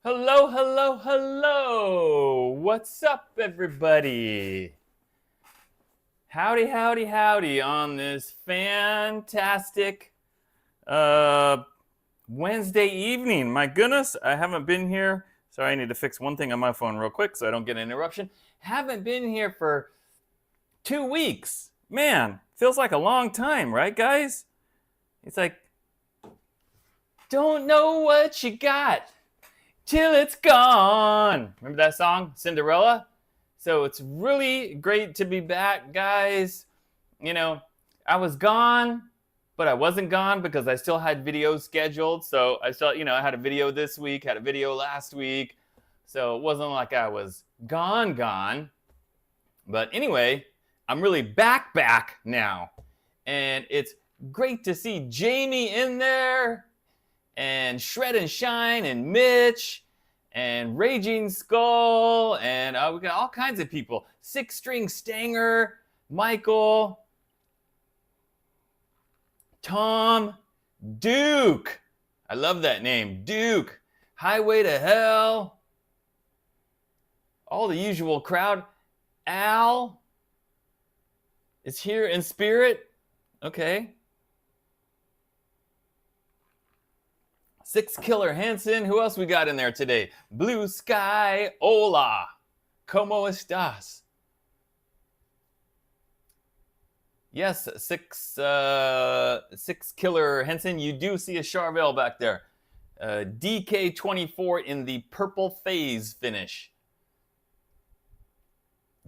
Hello, hello, hello. What's up, everybody? Howdy, howdy, howdy on this fantastic Wednesday evening. My goodness, I haven't been here. Sorry, I need to fix one thing on my phone real quick so I don't get an interruption. Haven't been here for 2 weeks. Man, feels like a long time, right, guys? It's like, don't know what you got till it's gone. Remember that song, Cinderella? So it's really great to be back, guys. You know, I was gone, but I wasn't gone because I still had videos scheduled. So I still, I had a video this week, had a video last week. So it wasn't like I was gone. But anyway, I'm really back now. And it's great to see Jamie in there. and Shred and Shine and Mitch and Raging Skull, and we got all kinds of people. Six String Stanger, Michael, Tom, Duke. I love that name, Duke. Highway to Hell. All the usual crowd. Al is here in spirit. Okay. Six Killer Hansen. Who else we got in there today? Blue Sky. Hola. ¿Cómo estás? Yes, Six Killer Henson. You do see a Charvel back there. DK24 in the purple phase finish.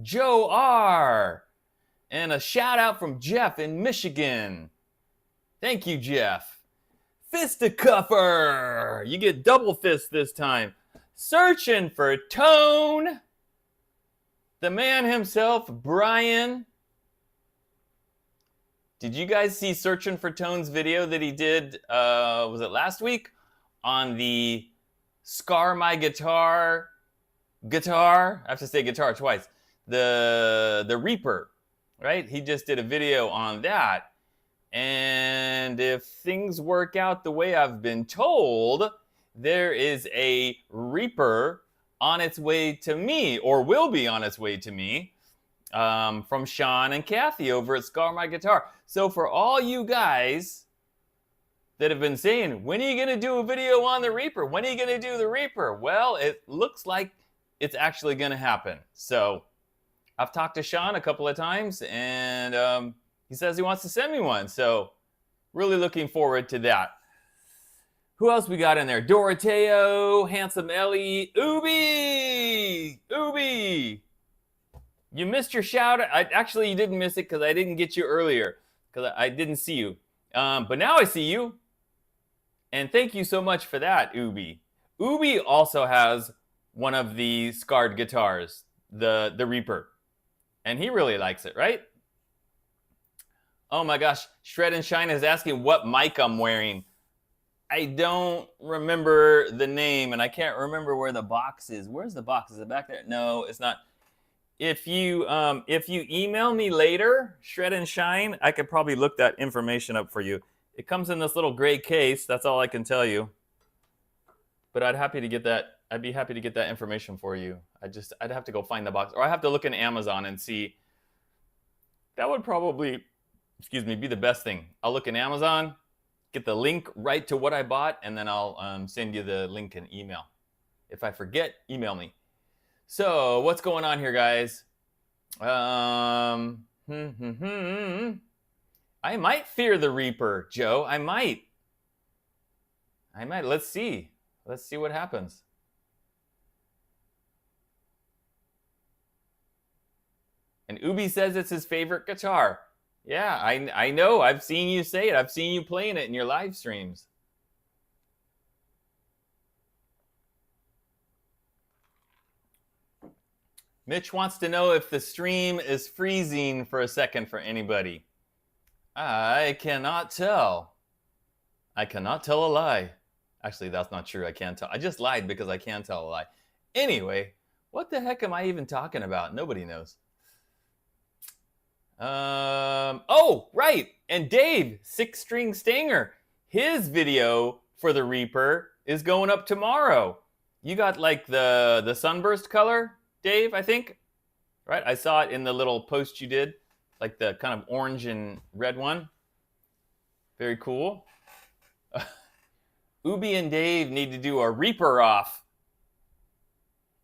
Joe R. And a shout out from Jeff in Michigan. Thank you, Jeff. Fisticuffer. You get double fist this time. Searching for Tone. The man himself, Brian. Did you guys see Searching for Tone's video that he did, was it last week? On the Scar My Guitar. I have to say guitar twice. The Reaper, right? He just did a video on that. And if things work out the way I've been told, there is a Reaper on its way to me, or will be on its way to me, from Sean and Kathy over at Scar My Guitar. So for all you guys that have been saying, when are you going to do a video on the Reaper? When are you going to do the Reaper? Well, it looks like it's actually going to happen. So I've talked to Sean a couple of times, and he says he wants to send me one. So really looking forward to that. Who else we got in there? Doroteo, Handsome Ellie, Ubi! You missed your shout. Actually, you didn't miss it because I didn't get you earlier because I didn't see you. But now I see you. And thank you so much for that, Ubi. Ubi also has one of the scarred guitars, the Reaper. And he really likes it, right? Oh my gosh, Shred and Shine is asking what mic I'm wearing. I don't remember the name, and I can't remember where the box is. Where's the box? Is it back there? No, it's not. If you email me later, Shred and Shine, I could probably look that information up for you. It comes in this little gray case. That's all I can tell you. But I'd be happy to get that information for you. I'd have to go find the box, or I have to look in Amazon and see. That would probably, be the best thing. I'll look in Amazon, get the link right to what I bought, and then I'll send you the link in email. If I forget, email me. So what's going on here, guys? I might fear the Reaper, Joe. I might. Let's see. Let's see what happens. And Ubi says it's his favorite guitar. Yeah, I know. I've seen you say it. I've seen you playing it in your live streams. Mitch wants to know if the stream is freezing for a second for anybody. I cannot tell. I cannot tell a lie. Actually, that's not true. I can't tell. I just lied because I can tell a lie. Anyway, what the heck am I even talking about? Nobody knows. Oh, right. And Dave, Six String Stanger, his video for the Reaper is going up tomorrow. You got like the sunburst color, Dave, I think, right? I saw it in the little post you did, like the kind of orange and red one. Very cool. Ubi and Dave need to do a Reaper off.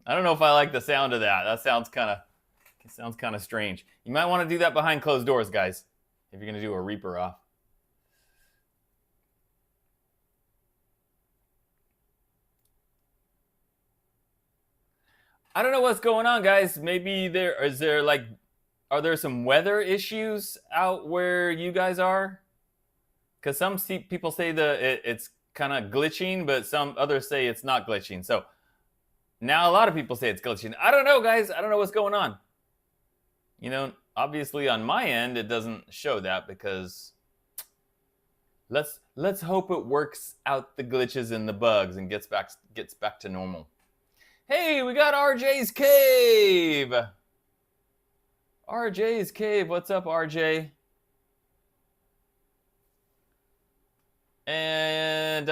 I don't know if I like the sound of that. That sounds kind of strange. You might want to do that behind closed doors, guys, if you're going to do a Reaper off. I don't know what's going on, guys. Maybe are there some weather issues out where you guys are? Because some people say it's kind of glitching, but some others say it's not glitching. So now a lot of people say it's glitching. I don't know, guys. I don't know what's going on. You know, obviously on my end, it doesn't show that because let's hope it works out the glitches and the bugs and gets back to normal. Hey, we got RJ's Cave. RJ's Cave. What's up, RJ? And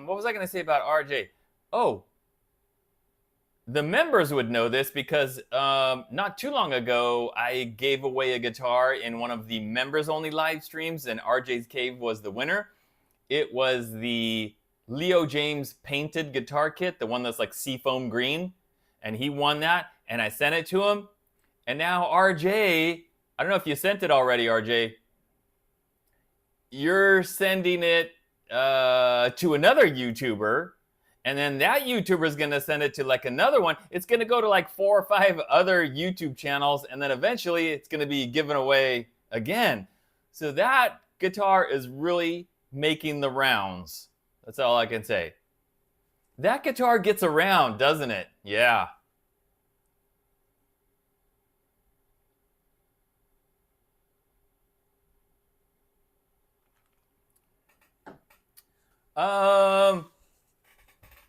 what was I going to say about RJ? Oh, the members would know this because not too long ago, I gave away a guitar in one of the members-only live streams, and RJ's Cave was the winner. It was the Leo Jaymz painted guitar kit, the one that's like seafoam green, and he won that, and I sent it to him. And now RJ, I don't know if you sent it already, RJ. You're sending it to another YouTuber, and then that YouTuber is going to send it to like another one. It's going to go to like 4 or 5 other YouTube channels, and then eventually it's going to be given away again. So that guitar is really making the rounds. That's all I can say. That guitar gets around, doesn't it? Yeah.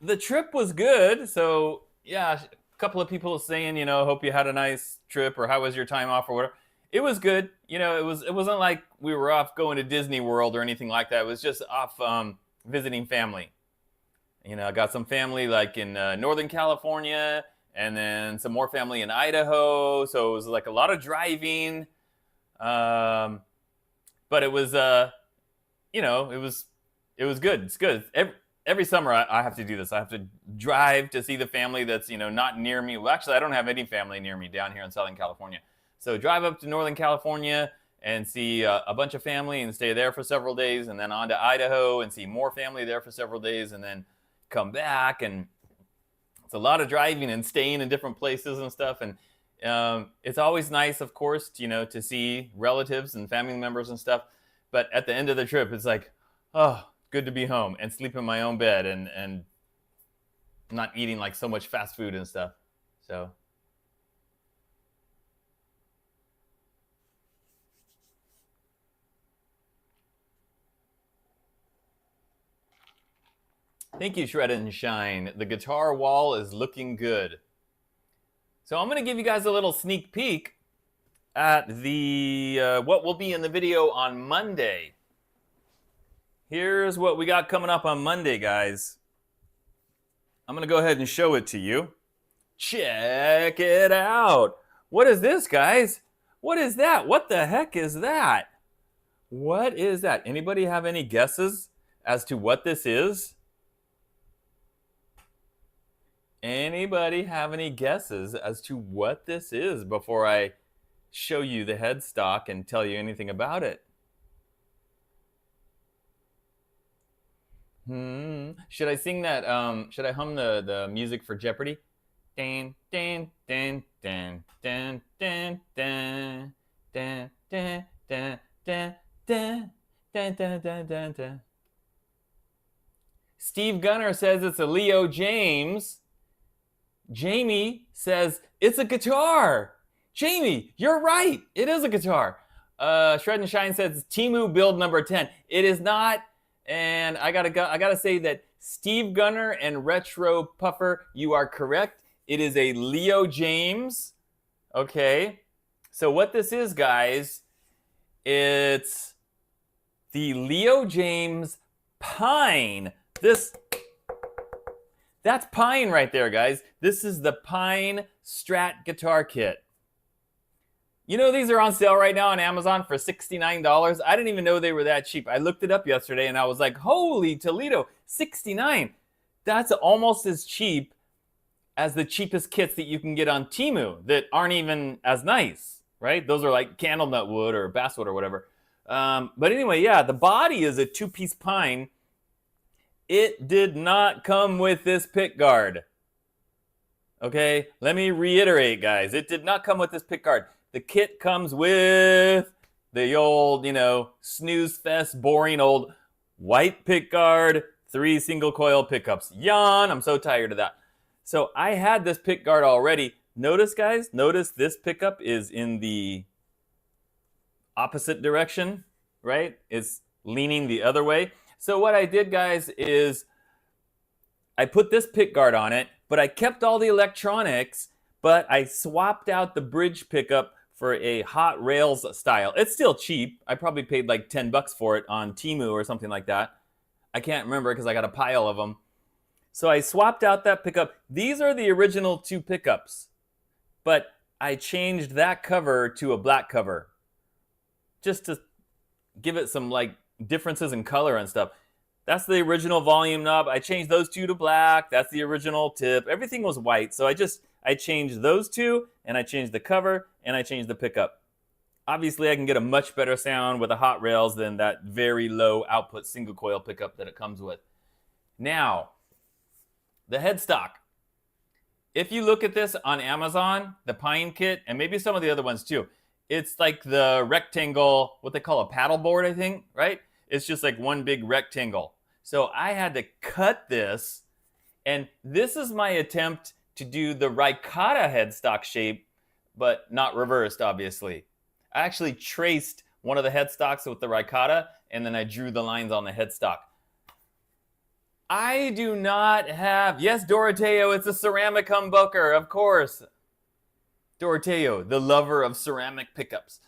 The trip was good. So yeah, a couple of people saying, hope you had a nice trip, or how was your time off, or whatever. It was good. It wasn't like we were off going to Disney World or anything like that. It was just off visiting family. I got some family like in Northern California, and then some more family in Idaho. So it was like a lot of driving. But it was, it was good. It's good. Every summer I have to do this. I have to drive to see the family that's, not near me. Well, actually, I don't have any family near me down here in Southern California. So drive up to Northern California and see a bunch of family and stay there for several days, and then on to Idaho and see more family there for several days, and then come back. And it's a lot of driving and staying in different places and stuff. And it's always nice, of course, to see relatives and family members and stuff. But at the end of the trip, it's like, oh, good to be home and sleep in my own bed and not eating like so much fast food and stuff. So thank you, Shred and Shine. The guitar wall is looking good. So I'm going to give you guys a little sneak peek at the what will be in the video on Monday. Here's what we got coming up on Monday, guys. I'm going to go ahead and show it to you. Check it out. What is this, guys? What is that? What the heck is that? What is that? Anybody have any guesses as to what this is? Anybody have any guesses as to what this is before I show you the headstock and tell you anything about it? Should I sing that? Should I hum the music for Jeopardy? Dan dan dan dan dan dan dan dan dan dan dan dan dan dan dan dan. Steve Gunner says it's a Leo Jaymz. Jamie says it's a guitar. Jamie, you're right. It is a guitar. Shred and Shine says Temu build number 10. It is not. And I gotta say that Steve Gunner and Retro Puffer, you are correct. It is a Leo Jaymz. Okay. So what this is, guys, it's the Leo Jaymz Pine. That's Pine right there, guys. This is the Pine Strat guitar kit. These are on sale right now on Amazon for $69. I didn't even know they were that cheap. I looked it up yesterday and I was like, holy Toledo, $69. That's almost as cheap as the cheapest kits that you can get on Temu that aren't even as nice, right? Those are like candlenut wood or basswood or whatever. But anyway, yeah, the body is a 2-piece Pine. It did not come with this pick guard. Okay, let me reiterate, guys. It did not come with this pick guard. The kit comes with the old, snooze fest, boring old white pick guard, 3 single coil pickups. Yawn, I'm so tired of that. So I had this pick guard already. Notice, guys, this pickup is in the opposite direction, right? It's leaning the other way. So what I did, guys, is I put this pick guard on it, but I kept all the electronics, but I swapped out the bridge pickup for a hot rails style. It's still cheap. I probably paid like 10 bucks for it on Temu or something like that. I can't remember because I got a pile of them. So I swapped out that pickup. These are the original two pickups, but I changed that cover to a black cover just to give it some like differences in color and stuff. That's the original volume knob. I changed those two to black. That's the original tip. Everything was white. So I changed those two, and I changed the cover, and I changed the pickup. Obviously, I can get a much better sound with the hot rails than that very low output single coil pickup that it comes with. Now, the headstock. If you look at this on Amazon, the Pine kit, and maybe some of the other ones too, it's like the rectangle, what they call a paddle board, I think, right? It's just like one big rectangle. So I had to cut this, and this is my attempt to do the Ricotta headstock shape, but not reversed, obviously. I actually traced one of the headstocks with the Ricotta, and then I drew the lines on the headstock. I do not have, yes, Doroteo, it's a ceramic humbucker, of course. Doroteo, the lover of ceramic pickups.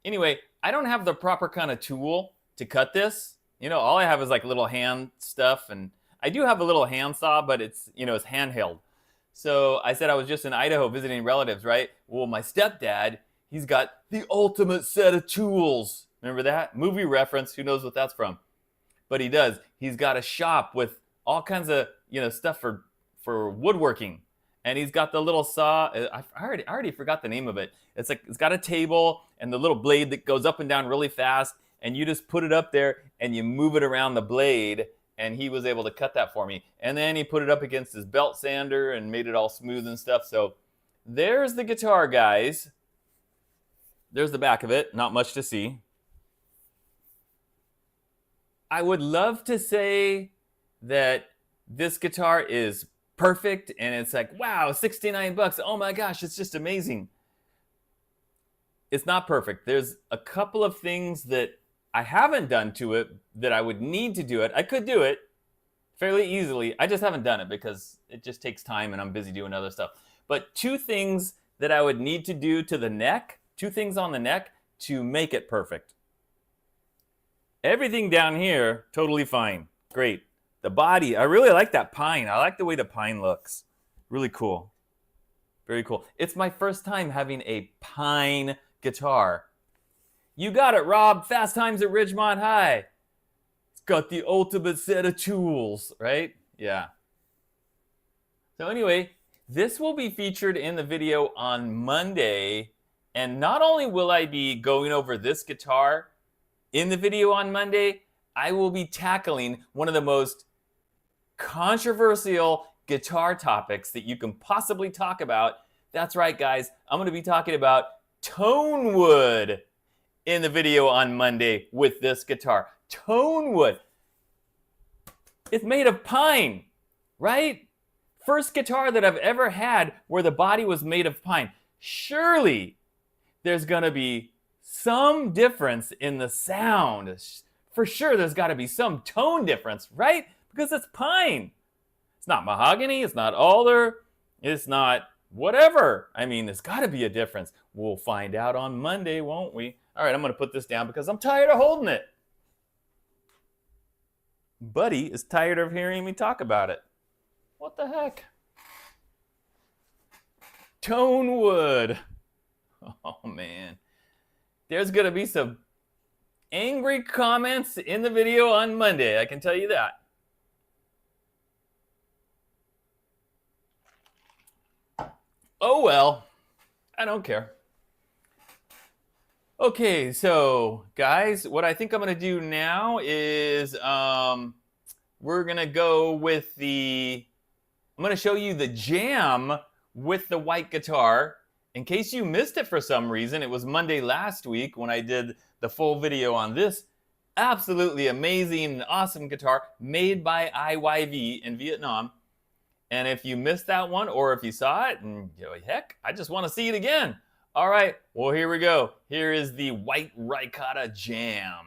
Anyway, I don't have the proper kind of tool to cut this. You know, all I have is like little hand stuff, and I do have a little handsaw, but it's, you know, it's handheld. So I said I was just in Idaho visiting relatives, right? Well, my stepdad, he's got the ultimate set of tools. Remember that? Movie reference, who knows what that's from. But he does. He's got a shop with all kinds of, you know, stuff for woodworking. And he's got the little saw. I already forgot the name of it. It's like, it's got a table and the little blade that goes up and down really fast. And you just put it up there and you move it around the blade. And he was able to cut that for me. And then he put it up against his belt sander and made it all smooth and stuff. So there's the guitar, guys. There's the back of it. Not much to see. I would love to say that this guitar is perfect and it's like, wow, 69 bucks. Oh my gosh, it's just amazing. It's not perfect. There's a couple of things that I haven't done to it that I would need to do it. I could do it fairly easily. I just haven't done it because it just takes time and I'm busy doing other stuff. But two things that I would need to do to the neck, two things on the neck to make it perfect. Everything down here, totally fine. Great. The body, I really like that pine. I like the way the pine looks. Really cool. Very cool. It's my first time having a pine guitar. You got it, Rob. Fast Times at Ridgemont High. It's got the ultimate set of tools, right? Yeah. So anyway, this will be featured in the video on Monday. And not only will I be going over this guitar in the video on Monday, I will be tackling one of the most controversial guitar topics that you can possibly talk about. That's right, guys. I'm going to be talking about tone wood in the video on Monday with this guitar. Tone wood. It's made of pine, right? First guitar that I've ever had where the body was made of pine. Surely there's going to be some difference in the sound. For sure, there's got to be some tone difference, right? Because it's pine. It's not mahogany. It's not alder. It's not whatever. I mean, there's got to be a difference. We'll find out on Monday, won't we? All right, I'm going to put this down because I'm tired of holding it. Buddy is tired of hearing me talk about it. What the heck? Tone wood. Oh, man. There's going to be some angry comments in the video on Monday, I can tell you that. Oh, well. I don't care. Okay, so, guys, what I think I'm going to do now is we're going to go with the... I'm going to show you the jam with the white guitar. In case you missed it for some reason, it was Monday last week when I did the full video on this absolutely amazing and awesome guitar made by IYV in Vietnam. And if you missed that one, or if you saw it, and you know, heck, I just want to see it again. All right, well, here we go. Here is the white Ricotta jam.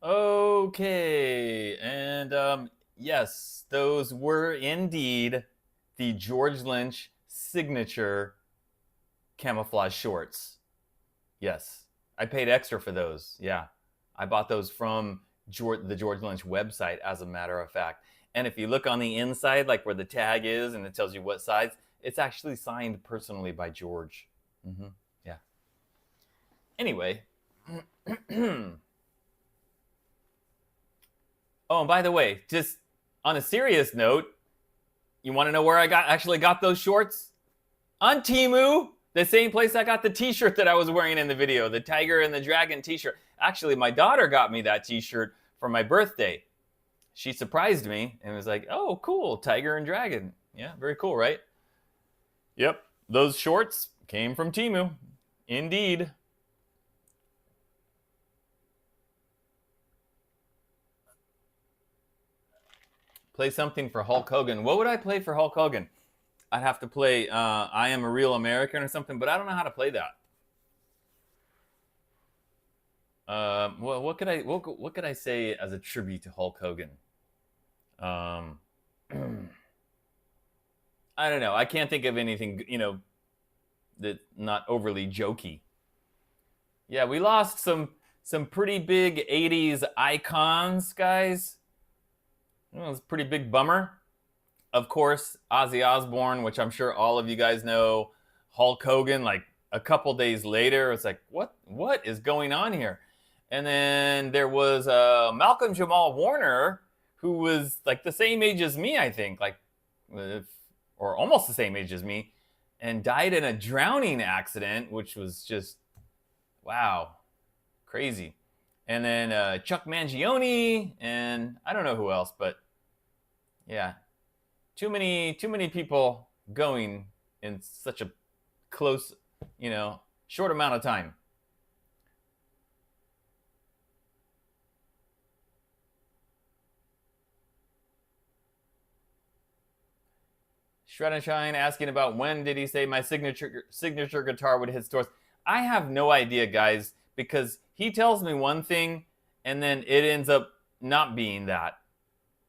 Okay, and yes, those were indeed the George Lynch signature camouflage shorts. Yes, I paid extra for those. Yeah, I bought those from the George Lynch website, as a matter of fact. And if you look on the inside, like where the tag is, and it tells you what size, it's actually signed personally by George. Yeah. Anyway. Oh, and by the way, just on a serious note, you want to know where I actually got those shorts? On Temu, the same place I got the t-shirt that I was wearing in the video, the Tiger and the Dragon t-shirt. Actually, my daughter got me that t-shirt for my birthday. She surprised me and was like, "Oh, cool, Tiger and Dragon." Yeah, very cool, right? Yep, those shorts came from Temu. Indeed. Play something for Hulk Hogan. What would I play for Hulk Hogan? I'd have to play I Am a Real American or something, but I don't know how to play that. What could I say as a tribute to Hulk Hogan? I don't know. I can't think of anything, that's not overly jokey. Yeah, we lost some pretty big 80s icons, guys. It was a pretty big bummer. Of course, Ozzy Osbourne, which I'm sure all of you guys know. Hulk Hogan, like a couple days later, it's like, what is going on here? And then there was Malcolm Jamal Warner, who was like the same age as me, I think, or almost the same age as me, and died in a drowning accident, which was just, wow, crazy. And then Chuck Mangione, and I don't know who else, but yeah, too many people going in such a close, short amount of time. Shred and Shine asking about when did he say my signature guitar would hit stores. I have no idea, guys, because he tells me one thing and then it ends up not being that.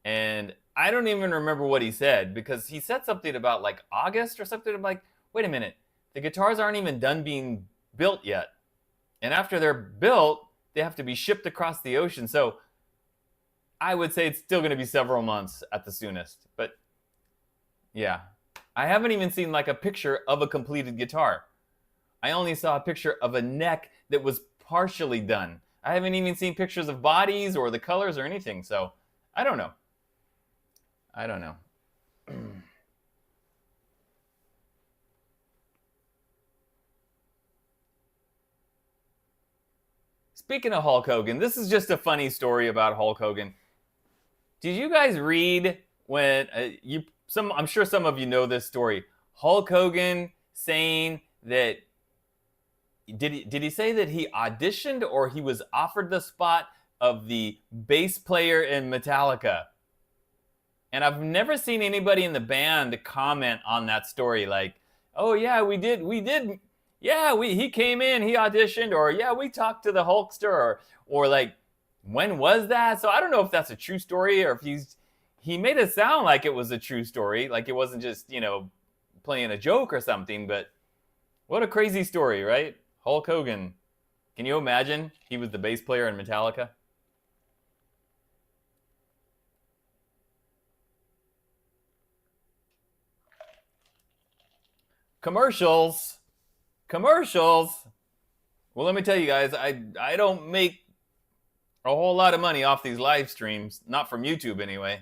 And I don't even remember what he said, because he said something about like August or something. I'm like, wait a minute, the guitars aren't even done being built yet. And after they're built, they have to be shipped across the ocean. So I would say it's still going to be several months at the soonest. But yeah, I haven't even seen like a picture of a completed guitar. I only saw a picture of a neck that was partially done. I haven't even seen pictures of bodies or the colors or anything. So I don't know. I don't know. Speaking of Hulk Hogan, this is just a funny story about Hulk Hogan. Did you guys read when I'm sure some of you know this story. Hulk Hogan saying that did he say that he auditioned or he was offered the spot of the bass player in Metallica? And I've never seen anybody in the band comment on that story like, oh yeah, we did, yeah, he came in, he auditioned, or yeah, we talked to the Hulkster, or like, when was that? So I don't know if that's a true story or if he made it sound like it was a true story, like it wasn't just, playing a joke or something, but what a crazy story, right? Hulk Hogan. Can you imagine he was the bass player in Metallica? Commercials. Well, let me tell you guys, I don't make a whole lot of money off these live streams, not from YouTube anyway.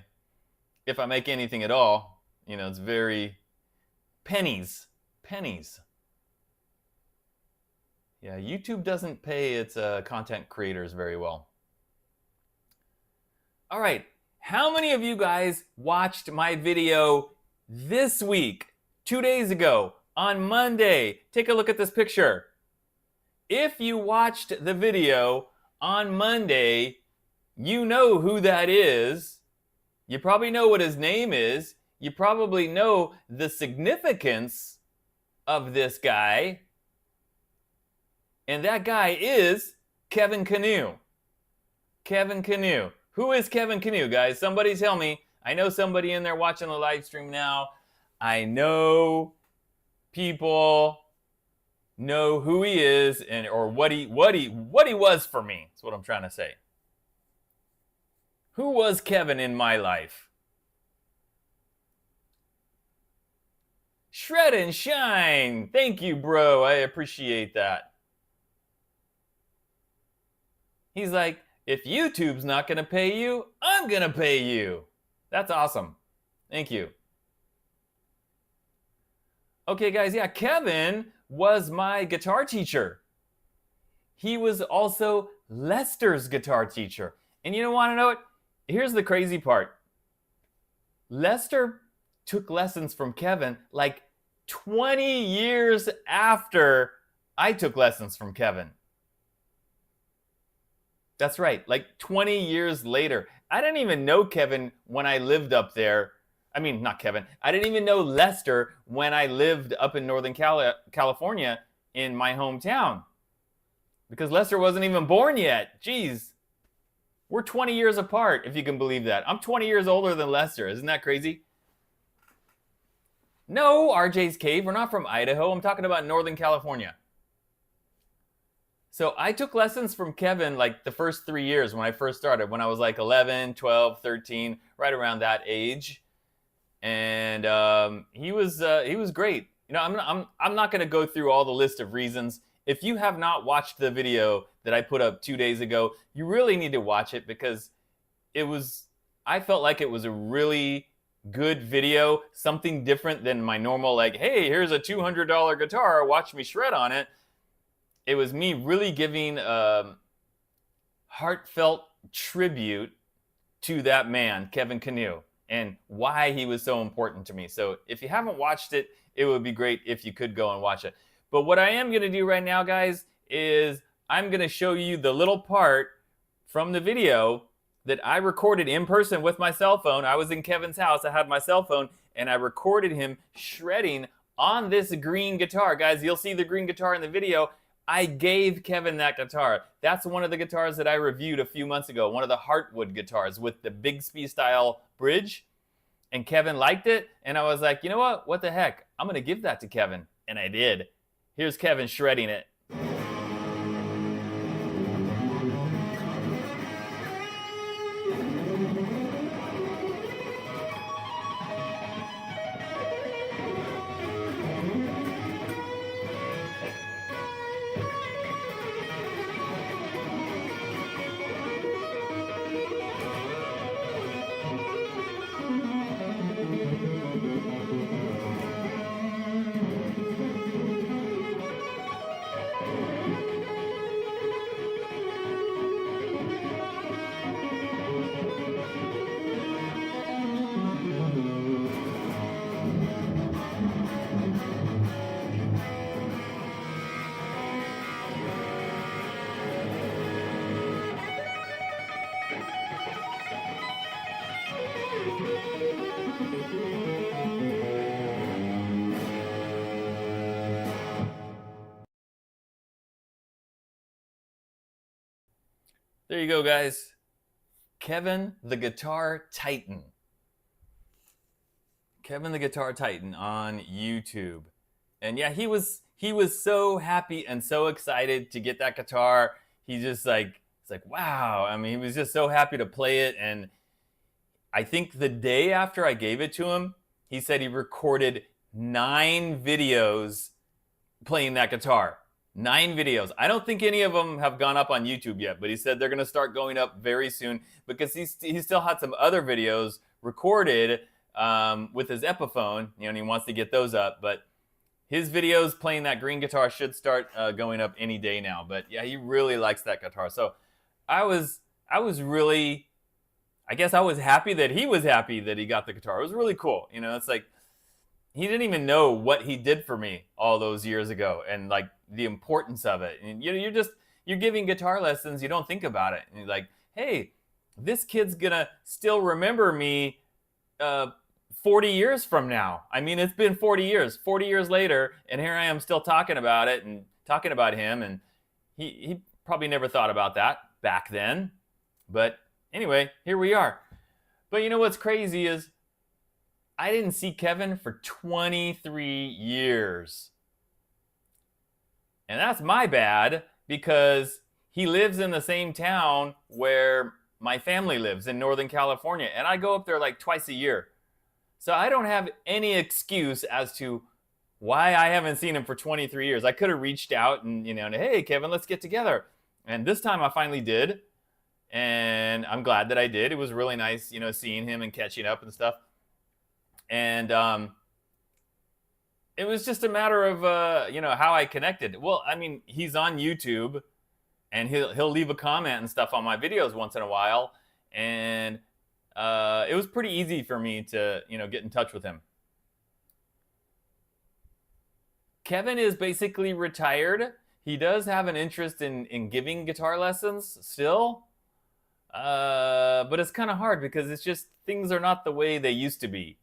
If I make anything at all, it's very pennies. Yeah, YouTube doesn't pay its content creators very well. All right, how many of you guys watched my video this week, 2 days ago, on Monday? Take a look at this picture. If you watched the video on Monday, you know who that is. You probably know what his name is. You probably know the significance of this guy. And that guy is Kevin Canoe. Kevin Canoe. Who is Kevin Canoe, guys? Somebody tell me. I know somebody in there watching the live stream now. I know people know who he is and or what he was for me. That's what I'm trying to say. Who was Kevin in my life? Shred and Shine. Thank you, bro. I appreciate that. He's like, if YouTube's not going to pay you, I'm going to pay you. That's awesome. Thank you. Okay, guys, yeah, Kevin was my guitar teacher. He was also Lester's guitar teacher. And you don't want to know it? Here's the crazy part. Lester took lessons from Kevin like 20 years after I took lessons from Kevin. That's right, like 20 years later. I didn't even know Kevin when I lived up there. I mean, not Kevin. I didn't even know Lester when I lived up in Northern California in my hometown. Because Lester wasn't even born yet. Jeez. We're 20 years apart, if you can believe that. I'm 20 years older than Lester. Isn't that crazy? No, RJ's Cave. We're not from Idaho. I'm talking about Northern California. So I took lessons from Kevin like the first 3 years when I first started, when I was like 11, 12, 13, right around that age. And he was great. I'm not going to go through all the list of reasons. If you have not watched the video that I put up 2 days ago, you really need to watch it because I felt like it was a really good video, something different than my normal like, hey, here's a $200 guitar, watch me shred on it. It was me really giving heartfelt tribute to that man, Kevin Canoe, and why he was so important to me. So if you haven't watched it, it would be great if you could go and watch it. But what I am going to do right now, guys, is I'm going to show you the little part from the video that I recorded in person with my cell phone. I was in Kevin's house. I had my cell phone, and I recorded him shredding on this green guitar. Guys, you'll see the green guitar in the video. I gave Kevin that guitar. That's one of the guitars that I reviewed a few months ago, one of the Heartwood guitars with the Bigsby style bridge. And Kevin liked it, and I was like, you know what? What the heck? I'm going to give that to Kevin. And I did. Here's Kevin shredding it. There you go, guys. Kevin the Guitar Titan. Kevin the Guitar Titan on YouTube. And yeah, he was so happy and so excited to get that guitar. He just it's like, wow. I mean, he was just so happy to play it. And I think the day after I gave it to him, he said he recorded 9 videos playing that guitar. 9 videos. I don't think any of them have gone up on YouTube yet, but he said they're going to start going up very soon because he still had some other videos recorded with his Epiphone, and he wants to get those up. But his videos playing that green guitar should start going up any day now. But yeah, he really likes that guitar. So I was really, I guess I was happy that he was happy that he got the guitar. It was really cool. It's like he didn't even know what he did for me all those years ago, and like the importance of it. And you're giving guitar lessons, you don't think about it. And you're like, hey, this kid's gonna still remember me 40 years from now. I mean, it's been 40 years later, and here I am still talking about it and talking about him. And he probably never thought about that back then. But anyway, here we are. But you know what's crazy is I didn't see Kevin for 23 years. And that's my bad because he lives in the same town where my family lives in Northern California. And I go up there like twice a year. So I don't have any excuse as to why I haven't seen him for 23 years. I could have reached out and, hey, Kevin, let's get together. And this time I finally did. And I'm glad that I did. It was really nice, seeing him and catching up and stuff. And it was just a matter of, how I connected. Well, I mean, he's on YouTube, and he'll leave a comment and stuff on my videos once in a while. And it was pretty easy for me to, get in touch with him. Kevin is basically retired. He does have an interest in giving guitar lessons still. But it's kind of hard because it's just things are not the way they used to be.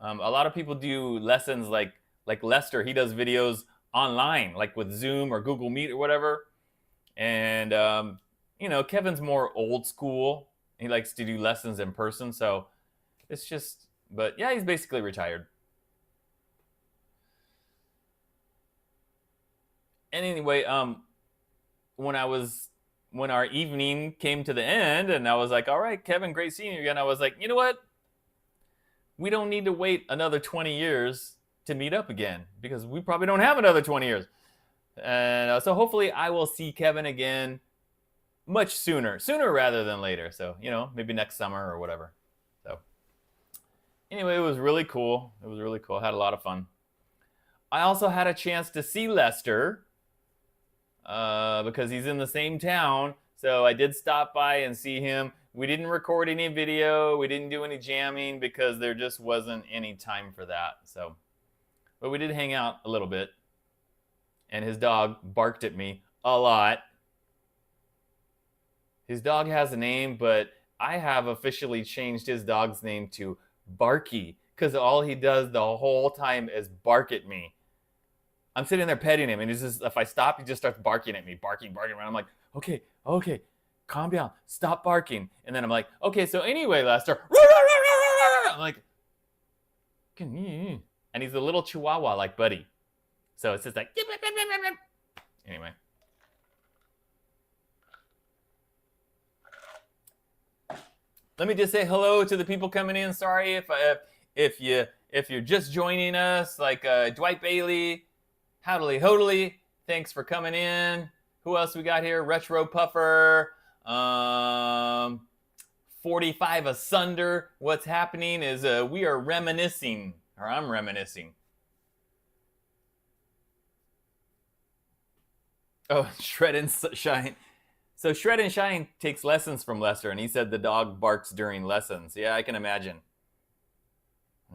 A lot of people do lessons like Lester. He does videos online, like with Zoom or Google Meet or whatever. And, Kevin's more old school. He likes to do lessons in person. So it's just, but yeah, he's basically retired. And anyway, when our evening came to the end and I was like, all right, Kevin, great seeing you again. I was like, you know what? We don't need to wait another 20 years to meet up again because we probably don't have another 20 years. And so hopefully I will see Kevin again much sooner rather than later. So, maybe next summer or whatever. So anyway, it was really cool. I had a lot of fun. I also had a chance to see Lester because he's in the same town. So I did stop by and see him. We didn't record any video. We didn't do any jamming because there just wasn't any time for that. So, but we did hang out a little bit. and his dog barked at me a lot. His dog has a name, but I have officially changed his dog's name to Barky, because all he does the whole time is bark at me. I'm sitting there petting him, and he's just, if I stop, he just starts barking at me, barking. And I'm like, okay, calm down, stop barking. And then I'm like, okay, so anyway, Lester, I'm like, and he's a little chihuahua like Buddy. So it's just like, anyway. Let me just say hello to the people coming in. Sorry if you're just joining us, like Dwight Bailey, Howdly Hodely, thanks for coming in. Who else we got here? Retro Puffer, 45 Asunder. What's happening is we are reminiscing, or I'm reminiscing. Oh, Shred and Shine. So Shred and Shine takes lessons from Lester, and he said the dog barks during lessons. Yeah, I can imagine.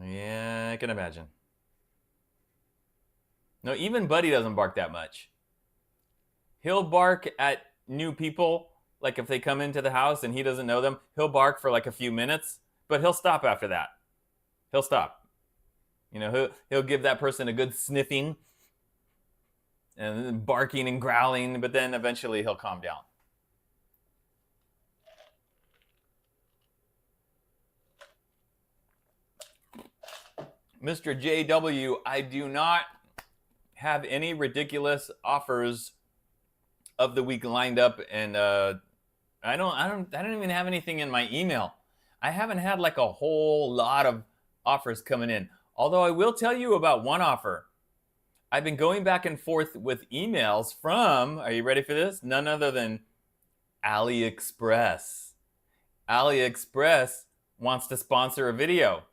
Yeah, I can imagine. No, even Buddy doesn't bark that much. He'll bark at new people, like if they come into the house and he doesn't know them, he'll bark for like a few minutes, but he'll stop after that. He'll stop. You know, he'll give that person a good sniffing and barking and growling, but then eventually he'll calm down. Mr. JW, I do not have any ridiculous offers of the week lined up, and I don't even have anything in my email. I haven't had like a whole lot of offers coming in. Although I will tell you about one offer. I've been going back and forth with emails from, are you ready for this? None other than AliExpress. AliExpress wants to sponsor a video.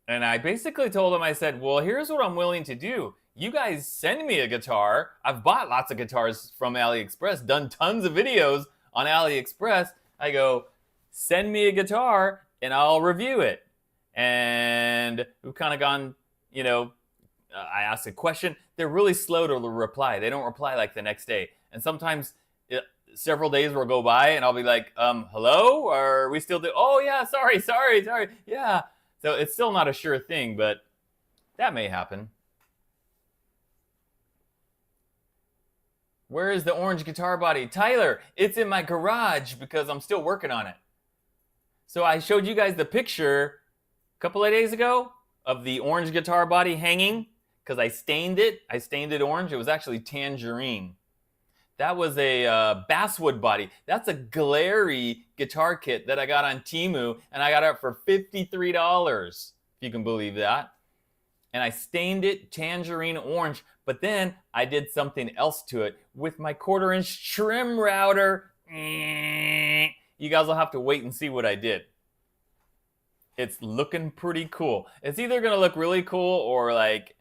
And I basically told them, I said, well, here's what I'm willing to do. You guys send me a guitar. I've bought lots of guitars from AliExpress, done tons of videos on AliExpress. I go, send me a guitar and I'll review it. And we've kind of gone, you know, I ask a question. They're really slow to reply. They don't reply like the next day. And sometimes several days will go by and I'll be like, hello? Are we still doing? Oh yeah, sorry. Yeah. So it's still not a sure thing, but that may happen. Where is the orange guitar body? Tyler, it's in my garage because I'm still working on it. So I showed you guys the picture a couple of days ago of the orange guitar body hanging because I stained it. I stained it orange. It was actually tangerine. That was a basswood body. That's a glary guitar kit that I got on Temu, and I got it for $53, if you can believe that. And I stained it tangerine orange, but then I did something else to it with my 1/4-inch trim router. You guys will have to wait and see what I did. It's looking pretty cool. It's either gonna look really cool or like,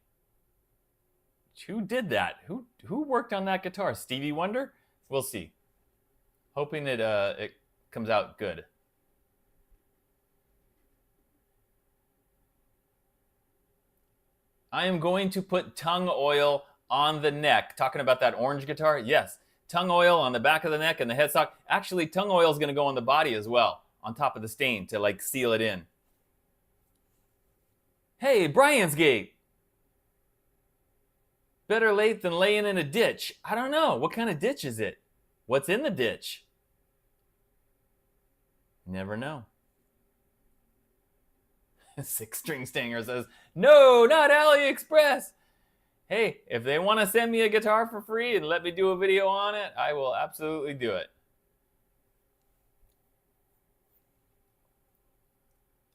who did that? Who worked on that guitar? Stevie Wonder? We'll see. Hoping it comes out good. I am going to put tongue oil on the neck. Talking about that orange guitar? Yes. Tongue oil on the back of the neck and the headstock. Actually, tongue oil is going to go on the body as well, on top of the stain to like seal it in. Hey, Brian's Gate. Better late than laying in a ditch. I don't know. What kind of ditch is it? What's in the ditch? Never know. Six String Stinger says, no, not AliExpress. Hey, if they want to send me a guitar for free and let me do a video on it, I will absolutely do it.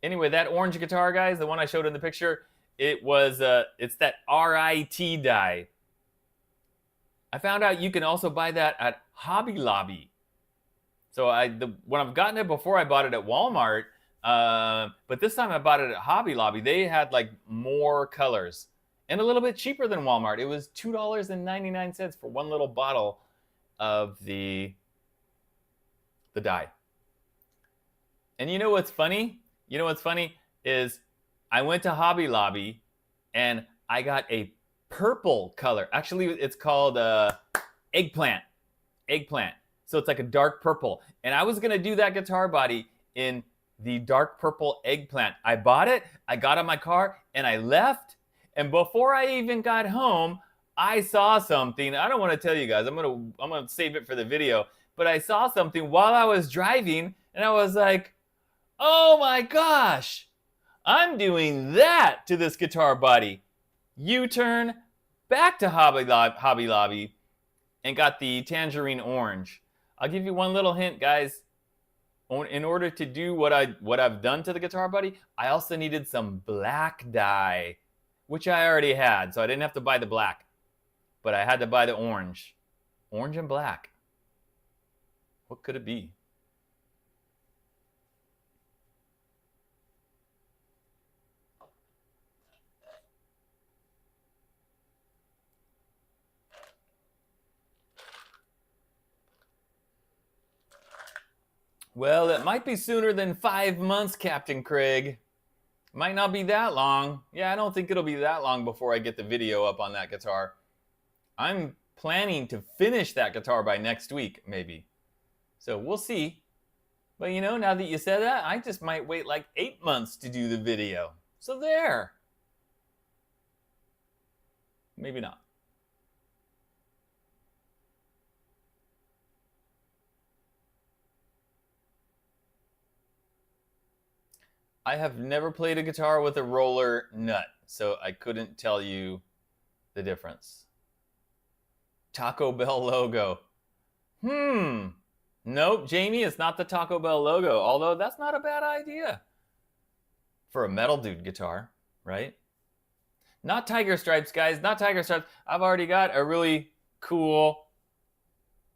Anyway, that orange guitar, guys, the one I showed in the picture, it was it's that RIT die. I found out you can also buy that at Hobby Lobby. So when I've gotten it before, I bought it at Walmart, but this time I bought it at Hobby Lobby. They had like more colors and a little bit cheaper than Walmart. It was $2.99 for one little bottle of the dye. And you know what's funny? You know what's funny is I went to Hobby Lobby and I got a purple color. Actually, it's called eggplant. Eggplant. So it's like a dark purple. And I was gonna do that guitar body in the dark purple eggplant. I bought it, I got in my car, and I left. And before I even got home, I saw something. I don't want to tell you guys. I'm gonna save it for the video. But I saw something while I was driving, and I was like, oh my gosh, I'm doing that to this guitar body. U-turn back to Hobby Lobby and got the tangerine orange. I'll give you one little hint, guys. In order to do what I've done to the guitar body, I also needed some black dye, which I already had, so I didn't have to buy the black, but I had to buy the orange. Orange and black. What could it be? Well, it might be sooner than 5 months, Captain Craig. Might not be that long. Yeah, I don't think it'll be that long before I get the video up on that guitar. I'm planning to finish that guitar by next week, maybe. So we'll see. But you know, now that you said that, I just might wait like 8 months to do the video. So there. Maybe not. I have never played a guitar with a roller nut, so I couldn't tell you the difference. Taco Bell logo. Nope, Jamie, it's not the Taco Bell logo, although that's not a bad idea for a metal dude guitar, right? Not tiger stripes, guys, not tiger stripes. I've already got a really cool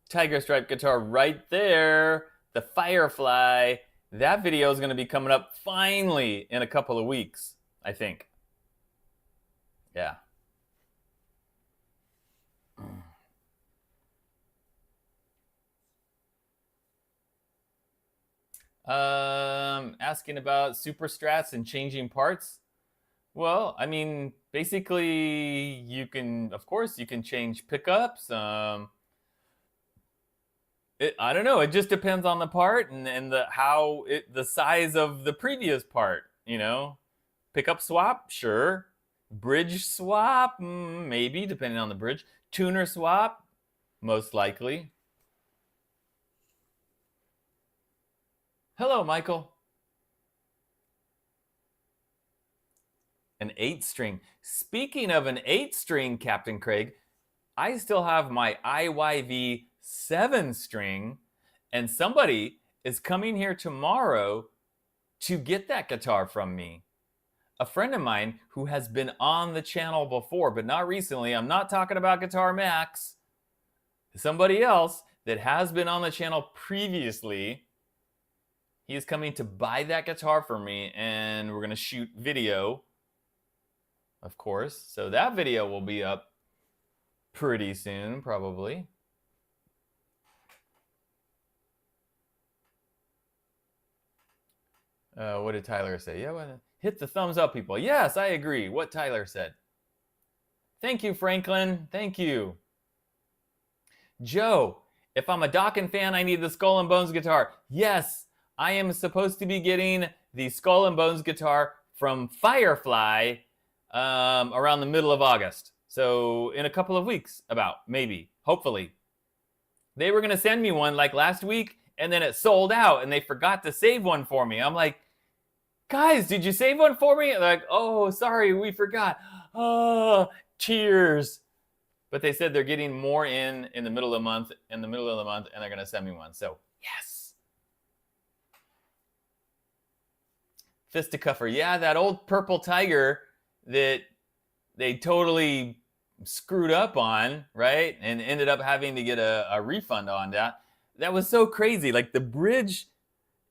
tiger stripe guitar right there, the Firefly. That video is going to be coming up finally in a couple of weeks, I think. Yeah. Asking about super strats and changing parts. Well, I mean, basically, you can, of course, you can change pickups. I don't know. It just depends on the part and the size of the previous part. You know, pickup swap, sure. Bridge swap, maybe depending on the bridge. Tuner swap, most likely. Hello, Michael. An 8-string. Speaking of an 8-string, Captain Craig, I still have my IYV 7-string, and somebody is coming here tomorrow to get that guitar from me. A friend of mine who has been on the channel before, but not recently. I'm not talking about Guitar Max. Somebody else that has been on the channel previously. He is coming to buy that guitar for me, and we're going to shoot video, of course. So that video will be up pretty soon, probably. What did Tyler say? Yeah, well, hit the thumbs up, people. Yes, I agree. What Tyler said. Thank you, Franklin. Thank you. Joe, if I'm a Dokken fan, I need the Skull and Bones guitar. Yes, I am supposed to be getting the Skull and Bones guitar from Firefly around the middle of August. So in a couple of weeks, maybe, hopefully. They were going to send me one like last week, and then it sold out, and they forgot to save one for me. I'm like, guys, did you save one for me? They're like, oh, sorry, we forgot. Oh, cheers. But they said they're getting more in the middle of the month, and they're going to send me one. So, yes. Fisticuffer. Yeah, that old purple tiger that they totally screwed up on, right? And ended up having to get a refund on that. That was so crazy. Like the bridge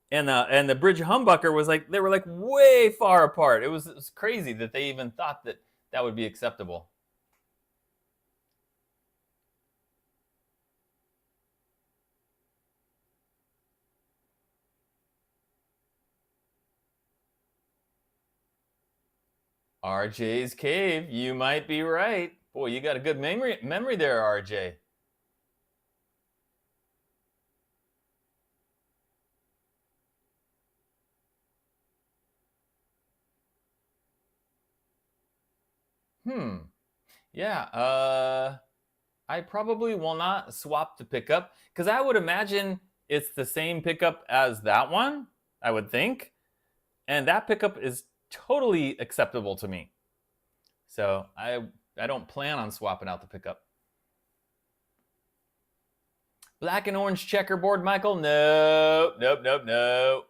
and the bridge humbucker was like, they were like way far apart. It was crazy that they even thought that that would be acceptable. RJ's Cave, you might be right. Boy, you got a good memory there, RJ. Yeah, I probably will not swap the pickup because I would imagine it's the same pickup as that one, I would think. And that pickup is totally acceptable to me. So I don't plan on swapping out the pickup. Black and orange checkerboard, Michael? No, nope, nope, nope.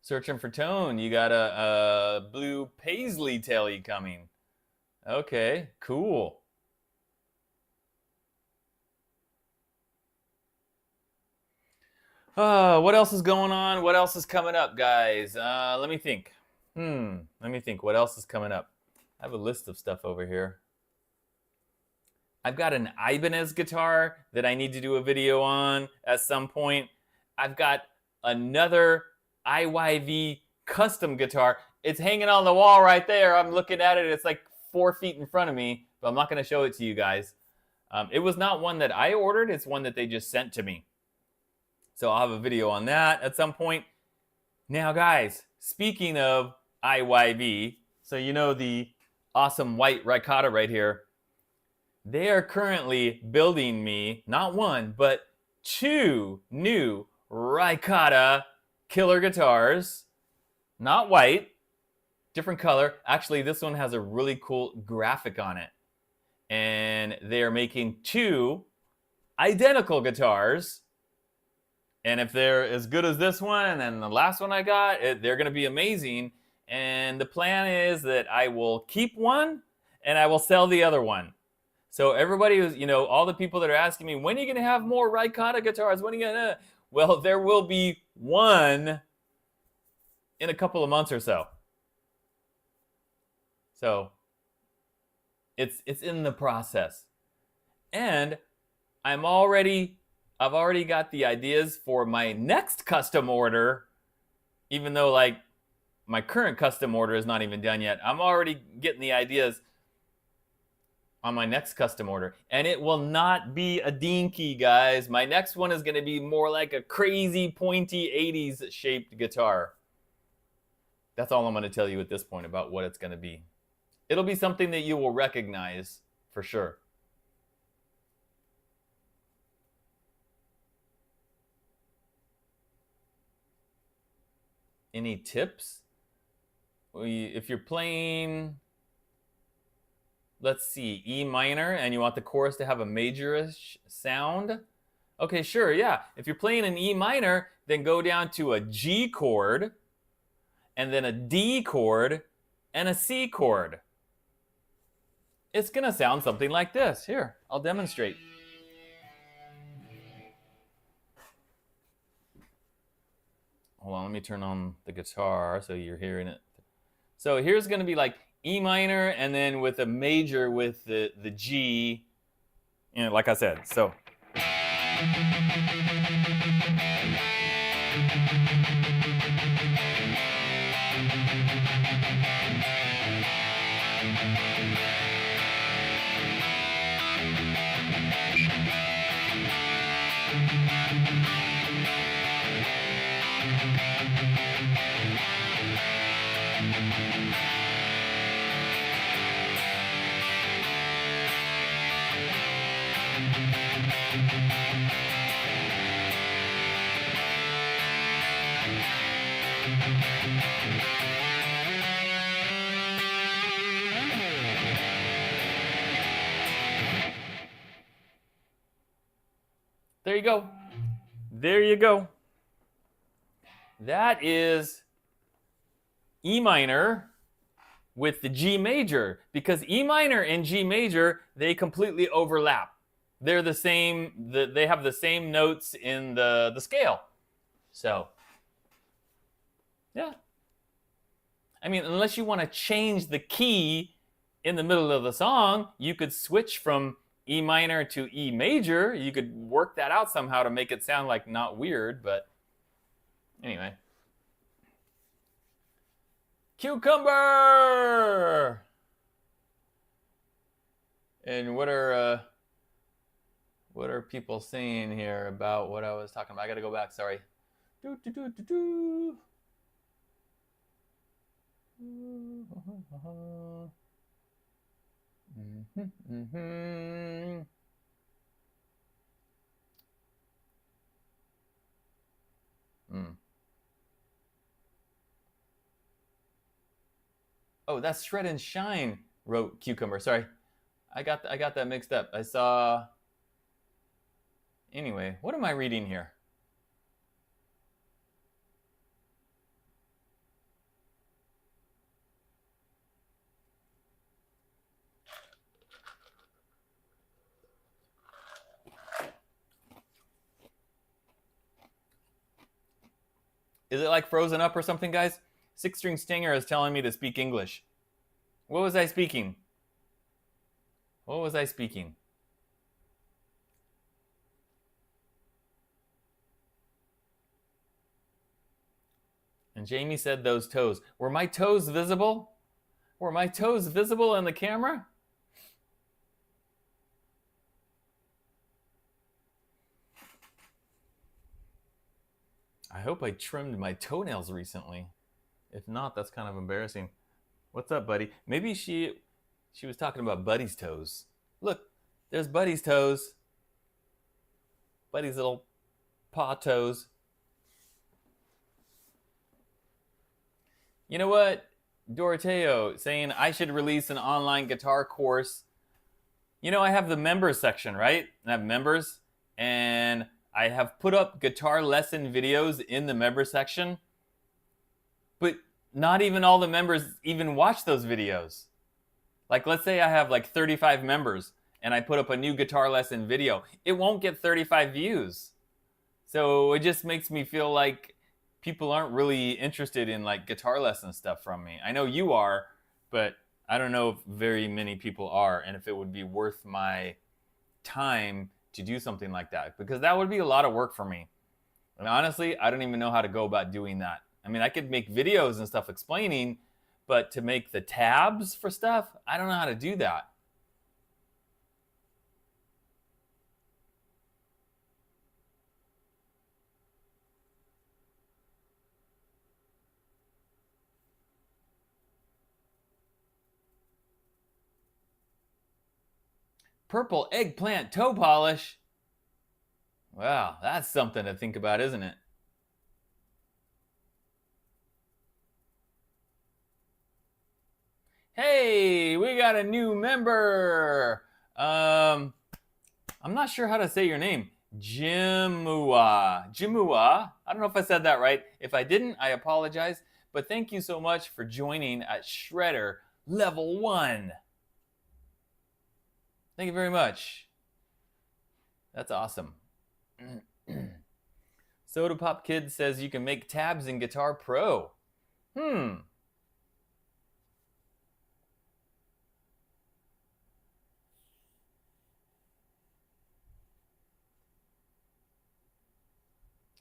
Searching for tone. You got a blue paisley telly coming. Okay, cool. What else is going on? What else is coming up, guys? Let me think. Let me think. What else is coming up? I have a list of stuff over here. I've got an Ibanez guitar that I need to do a video on at some point. I've got another IYV custom guitar. It's hanging on the wall right there. I'm looking at it. It's like 4 feet in front of me, but I'm not going to show it to you guys. It was not one that I ordered. It's one that they just sent to me. So I'll have a video on that at some point. Now, guys, speaking of IYV, so you know the awesome white Ricotta right here. They are currently building me, not one, but 2 new Ricotta killer guitars. Not white, different color. Actually, this one has a really cool graphic on it. And they are making 2 identical guitars. And if they're as good as this one and then the last one I got, they're going to be amazing. And the plan is that I will keep one and I will sell the other one. So everybody who's, all the people that are asking me, when are you going to have more Ricotta guitars? When are you going to? Well, there will be one in a couple of months or so. So it's in the process. And I've already got the ideas for my next custom order, even though like my current custom order is not even done yet. I'm already getting the ideas on my next custom order. And it will not be a Dinky, guys. My next one is going to be more like a crazy pointy 80s shaped guitar. That's all I'm going to tell you at this point about what it's going to be. It'll be something that you will recognize for sure. Any tips? If you're playing, let's see, E minor, and you want the chorus to have a majorish sound, okay, sure, yeah. If you're playing an E minor, then go down to a G chord, and then a D chord, and a C chord. It's gonna sound something like this. Here, I'll demonstrate. Hold on, let me turn on the guitar so you're hearing it. So here's gonna be like E minor and then with a major with the G, like I said, so. There you go. There you go. That is E minor with the G major, because E minor and G major, they completely overlap. They're the same, they have the same notes in the scale. So, yeah. I mean, unless you want to change the key in the middle of the song, you could switch from E minor to E major. You could work that out somehow to make it sound like not weird, but anyway. Cucumber! And what are people saying here about what I was talking about? I gotta go back, sorry. Oh, that's Shred and Shine, wrote Cucumber. Sorry, I got that mixed up. I saw. Anyway, what am I reading here? Is it like Frozen Up or something, guys? Six String Stinger is telling me to speak English. What was I speaking? What was I speaking? And Jamie said those toes. Were my toes visible? Were my toes visible in the camera? I hope I trimmed my toenails recently. If not, that's kind of embarrassing. What's up, buddy? Maybe she was talking about Buddy's toes. Look, there's Buddy's toes. Buddy's little paw toes. You know what? Doroteo saying I should release an online guitar course. You know, I have the members section, right? I have members, and I have put up guitar lesson videos in the member section, but not even all the members even watch those videos. Like, let's say I have like 35 members and I put up a new guitar lesson video. It won't get 35 views. So it just makes me feel like people aren't really interested in like guitar lesson stuff from me. I know you are, but I don't know if very many people are, and if it would be worth my time to do something like that, because that would be a lot of work for me. And honestly, I don't even know how to go about doing that. I mean, I could make videos and stuff explaining, but to make the tabs for stuff, I don't know how to do that. Purple eggplant toe polish. Wow, that's something to think about, isn't it? Hey, we got a new member. I'm not sure how to say your name. Jimua. Jimua. I don't know if I said that right. If I didn't, I apologize. But thank you so much for joining at Shredder Level 1. Thank you very much. That's awesome. Soda Pop Kid says you can make tabs in Guitar Pro.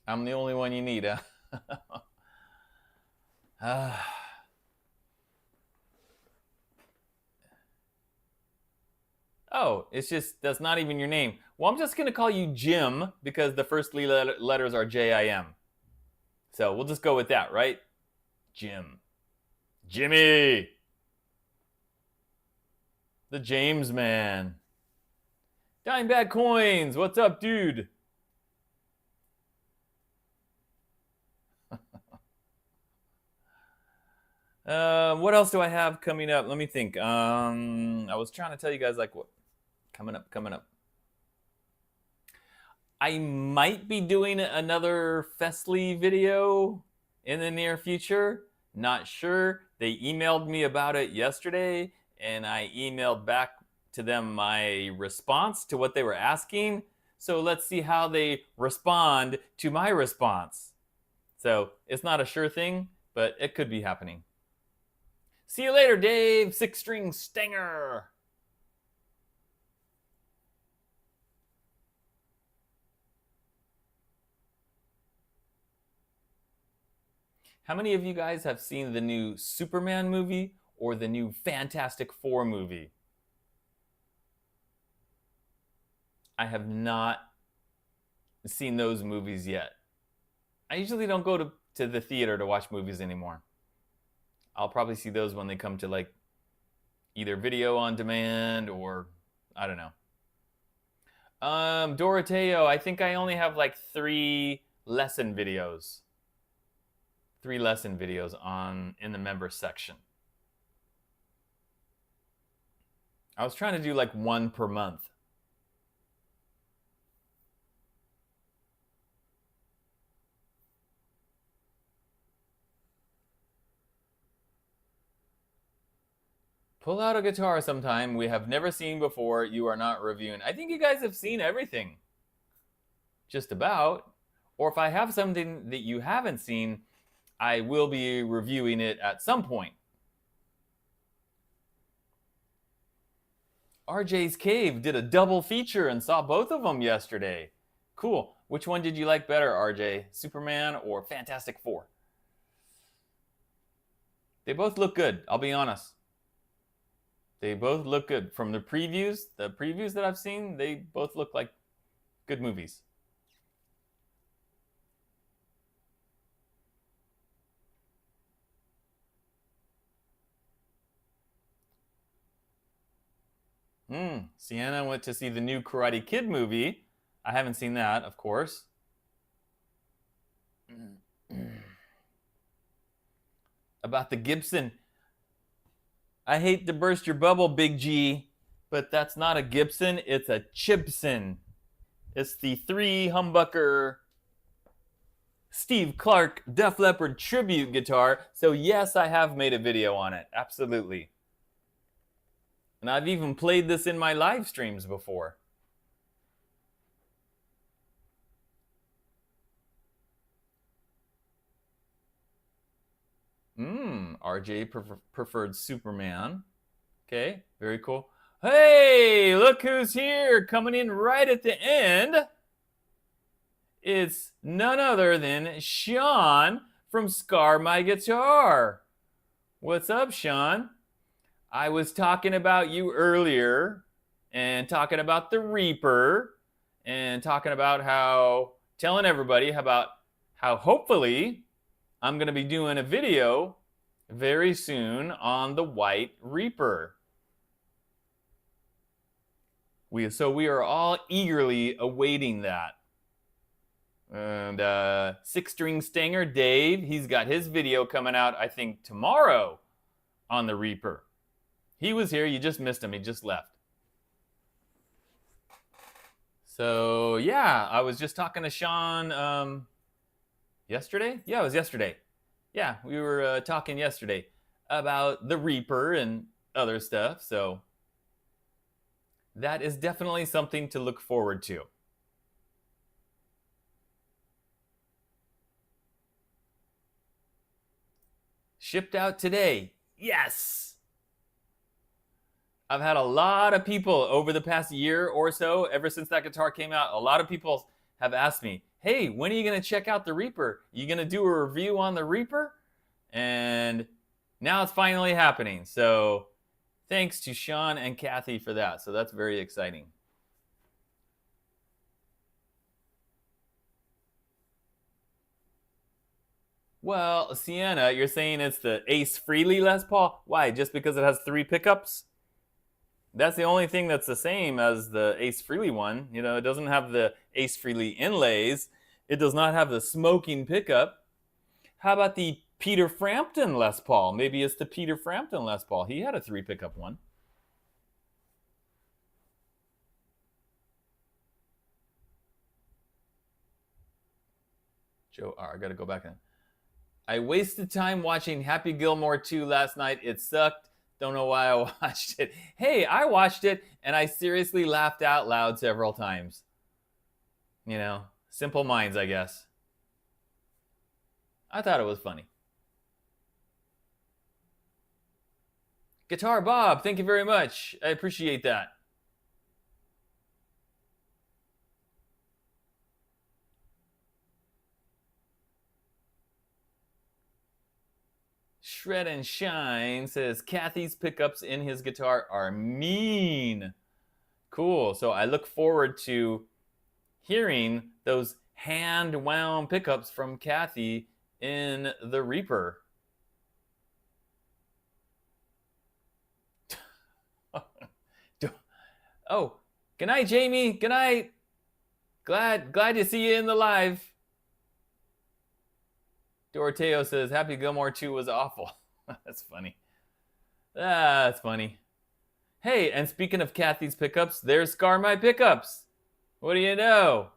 I'm the only one you need, huh? Oh, it's just, that's not even your name. Well, I'm just going to call you Jim because the first three letters are J-I-M. So we'll just go with that, right? Jim. Jimmy. The James man. Dime Bad Coins. What's up, dude? What else do I have coming up? Let me think. I was trying to tell you guys like what coming up. I might be doing another Fesley video in the near future. Not sure. They emailed me about it yesterday, and I emailed back to them my response to what they were asking. So let's see how they respond to my response. So it's not a sure thing, but it could be happening. See you later, Dave. Six String Stinger. How many of you guys have seen the new Superman movie or the new Fantastic Four movie? I have not seen those movies yet. I usually don't go to the theater to watch movies anymore. I'll probably see those when they come to like either video on demand or I don't know. Doroteo, I think I only have like 3 lesson videos. 3 lesson videos in the members section. I was trying to do like 1 per month. Pull out a guitar sometime we have never seen before you are not reviewing. I think you guys have seen everything. Just about. Or if I have something that you haven't seen, I will be reviewing it at some point. RJ's Cave did a double feature and saw both of them yesterday. Cool. Which one did you like better, RJ? Superman or Fantastic Four? They both look good, I'll be honest. They both look good. From the previews that I've seen, they both look like good movies. Sienna went to see the new Karate Kid movie. I haven't seen that, of course. About the Gibson. I hate to burst your bubble, Big G, but that's not a Gibson, it's a Chibson. It's the 3 humbucker Steve Clark Def Leppard tribute guitar. So yes, I have made a video on it, absolutely. And I've even played this in my live streams before. RJ preferred Superman. Okay, very cool. Hey, look who's here, coming in right at the end. It's none other than Sean from Scar My Guitar. What's up, Sean? I was talking about you earlier and talking about the Reaper and talking about telling everybody about how hopefully I'm going to be doing a video very soon on the White Reaper. So we are all eagerly awaiting that. And 6-string Stinger, Dave, he's got his video coming out, I think, tomorrow on the Reaper. He was here, you just missed him, he just left. So yeah, I was just talking to Sean yesterday? Yeah, it was yesterday. Yeah, we were talking yesterday about the Reaper and other stuff, so that is definitely something to look forward to. Shipped out today. Yes! I've had a lot of people over the past year or so, ever since that guitar came out, a lot of people have asked me, hey, when are you going to check out the Reaper? You going to do a review on the Reaper? And now it's finally happening. So thanks to Sean and Kathy for that. So that's very exciting. Well, Sienna, you're saying it's the Ace Frehley Les Paul? Why? Just because it has 3 pickups? That's the only thing that's the same as the Ace Frehley one. You know, it doesn't have the Ace Frehley inlays. It does not have the smoking pickup. How about the Peter Frampton Les Paul? Maybe it's the Peter Frampton Les Paul. He had a 3 pickup one. Joe R. I gotta go back in. I wasted time watching Happy Gilmore 2 last night. It sucked. Don't know why I watched it. Hey, I watched it and I seriously laughed out loud several times. You know, simple minds, I guess. I thought it was funny. Guitar Bob, thank you very much. I appreciate that. Shred and Shine says Kathy's pickups in his guitar are mean. Cool. So I look forward to hearing those hand wound pickups from Kathy in the Reaper. Oh, good night, Jamie. Good night. Glad to see you in the live. Doroteo says Happy Gilmore 2 was awful. That's funny. That's funny. Hey, and speaking of Kathy's pickups, there's Scar My Pickups. What do you know?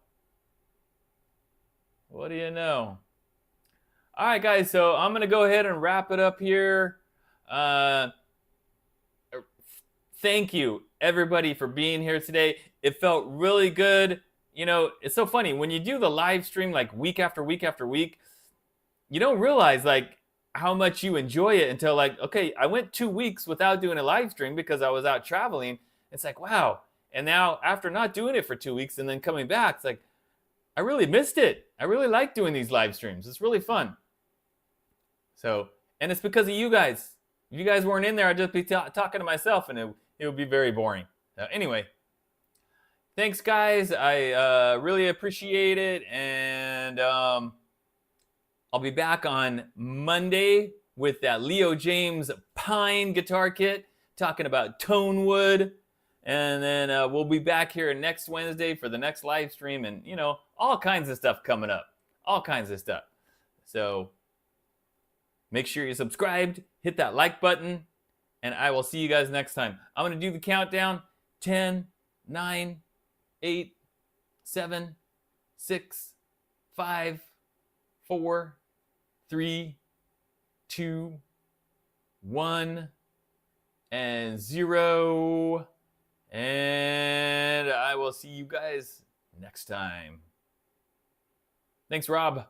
What do you know? All right, guys, so I'm going to go ahead and wrap it up here. Thank you, everybody, for being here today. It felt really good. You know, it's so funny. When you do the live stream like week after week after week, you don't realize like how much you enjoy it until like, okay, I went 2 weeks without doing a live stream because I was out traveling. It's like, wow. And now after not doing it for 2 weeks and then coming back, it's like, I really missed it. I really like doing these live streams. It's really fun. So, and it's because of you guys. If you guys weren't in there, I'd just be talking to myself and it would be very boring. So anyway, thanks guys. I really appreciate it. And I'll be back on Monday with that Leo James Pine guitar kit, talking about tone wood. And then we'll be back here next Wednesday for the next live stream, and you know, all kinds of stuff coming up. All kinds of stuff. So make sure you're subscribed, hit that like button, and I will see you guys next time. I'm going to do the countdown. 10, 9, 8, 7, 6, 5, 4, 3, 2, 1, and 0. And I will see you guys next time. Thanks, Rob.